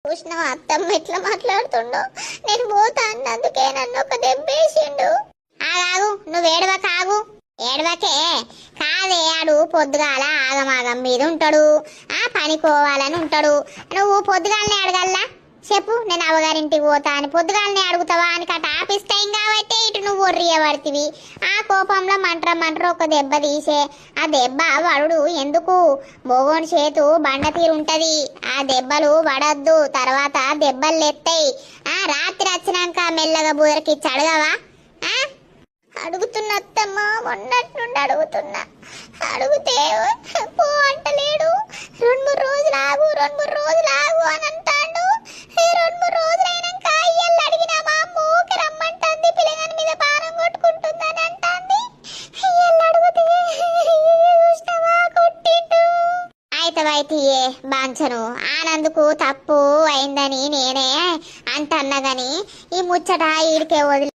చూసినావా అత్తమ్మ ఎట్లా మాట్లాడుతుండో? నేను పోతా అన్నందుకే నన్ను ఒక దెబ్బేసిండు. ఆగాగు, నువ్వు ఏడవకాగు. ఏడవకే కాదే, ఆడు పొద్దుగాల ఆగమాగం మీద ఉంటాడు, పనికోవాలని ఉంటాడు. నువ్వు పొద్దుగాలనే అడగల్లా చెప్పు, నేను అవ్వగారింటికి పోతా అని పొద్దుగాలనే అడుగుతావా అని కట ఆఫీస్ టైం కాబట్టి ఇటు నువ్వు ఒర్రియబడితివి. ఆ కోపంలో మంట్ర ఒక దెబ్బ తీసే. ఆ దెబ్బ వడుడు ఎందుకు? మొగోని చేతు బండ తీరుంటది, ఆ దెబ్బలు పడద్దు, తర్వాత దెబ్బలు ఎత్తాయి. రాత్రి వచ్చినాక మెల్లగా బుదరకిచ్చి అడగవా? అడుగుతున్నా అత్తమ్మ, మొన్నటి నుండి అడుగుతున్నా. అడిగితే పో అంటలేడు. 2-3 రోజులు ఆగు, 2-3 రోజులు ఆగు అని అంటాడు. 2-3 రోజులైనాక అయ్యల్ని అడిగినా మా అమ్మ ఊకే రమ్మంటుంది, పిల్లగాని మీద భారం కొట్టుకుంటుందని అంటుంది. అయ్యల్ని అడిగితే చూసినావా కొట్టిండు. అయితే బాంచను ఆనందుకు తప్పు అయిందని నేనే అంటన్నా గాని ఈ ముచ్చట ఈడికే వదిలి